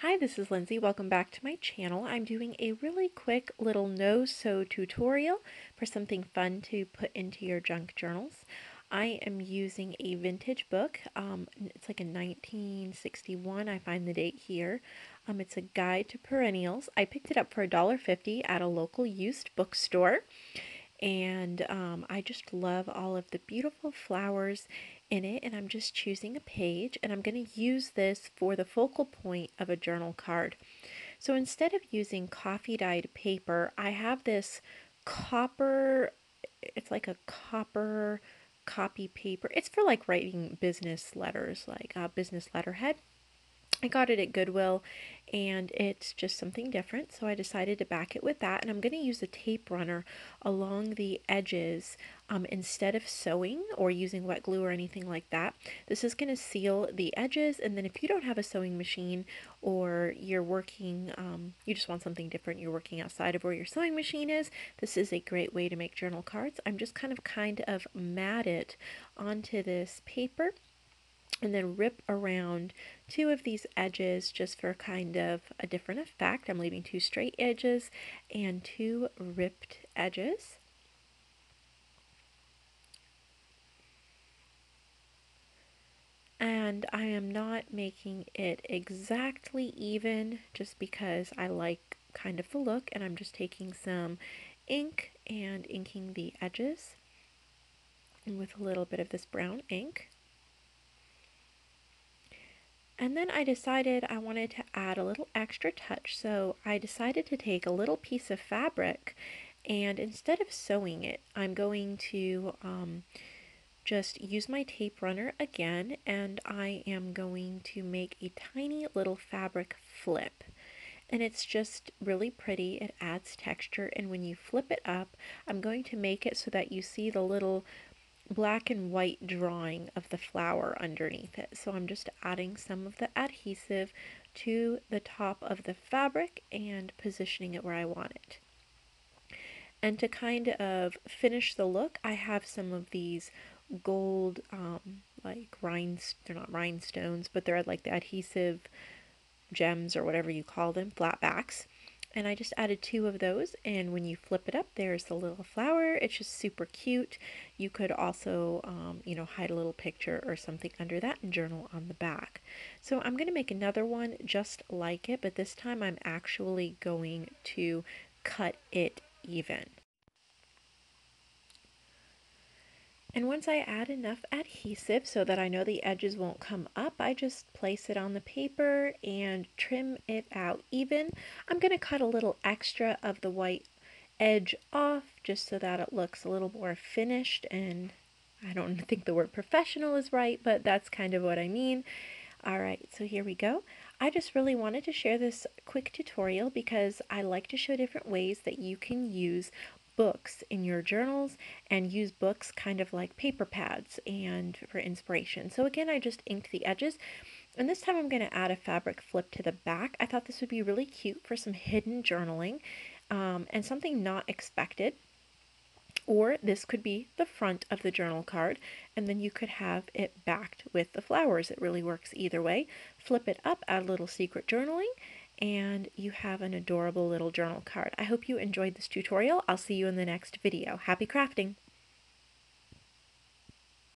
Hi, this is Lindsay. Welcome back to my channel. I'm doing a really quick little no-sew tutorial for something fun to put into your junk journals. I am using a vintage book. It's like a 1961. I find the date here. It's a guide to perennials. I picked it up for $1.50 at a local used bookstore. And I just love all of the beautiful flowers in it, and I'm just choosing a page, and I'm going to use this for the focal point of a journal card. So instead of using coffee dyed paper, I have this copper, it's like a copper copy paper. It's for like writing business letters, like a business letterhead. I got it at Goodwill, and it's just something different, so I decided to back it with that, and I'm going to use a tape runner along the edges instead of sewing or using wet glue or anything like that. This is going to seal the edges, and then if you don't have a sewing machine or you're working, you just want something different, you're working outside of where your sewing machine is, this is a great way to make journal cards. I'm just kind of mat it onto this paper and then rip around two of these edges just for kind of a different effect. I'm leaving two straight edges and two ripped edges. And I am not making it exactly even just because I like kind of the look, and I'm just taking some ink and inking the edges with a little bit of this brown ink. And then I decided I wanted to add a little extra touch, so I decided to take a little piece of fabric, and instead of sewing it, I'm going to just use my tape runner again, and I am going to make a tiny little fabric flip. And it's just really pretty. It adds texture, and when you flip it up, I'm going to make it so that you see the little black and white drawing of the flower underneath it. So I'm just adding some of the adhesive to the top of the fabric and positioning it where I want it. And to kind of finish the look, I have some of these gold like they're not rhinestones, but they're like the adhesive gems or whatever you call them, flat backs. And I just added two of those, and when you flip it up, there's the little flower. It's just super cute. You could also, hide a little picture or something under that and journal on the back. So I'm going to make another one just like it, but this time I'm actually going to cut it even. And once I add enough adhesive so that I know the edges won't come up, I just place it on the paper and trim it out even. I'm going to cut a little extra of the white edge off just so that it looks a little more finished, and I don't think the word professional is right, but that's kind of what I mean. Alright, so here we go. I just really wanted to share this quick tutorial because I like to show different ways that you can use books in your journals and use books kind of like paper pads and for inspiration. So again, I just inked the edges, and this time I'm going to add a fabric flip to the back. I thought this would be really cute for some hidden journaling and something not expected. Or this could be the front of the journal card, and then you could have it backed with the flowers. It really works either way. Flip it up, add a little secret journaling, and you have an adorable little journal card. I hope you enjoyed this tutorial. I'll see you in the next video. Happy crafting!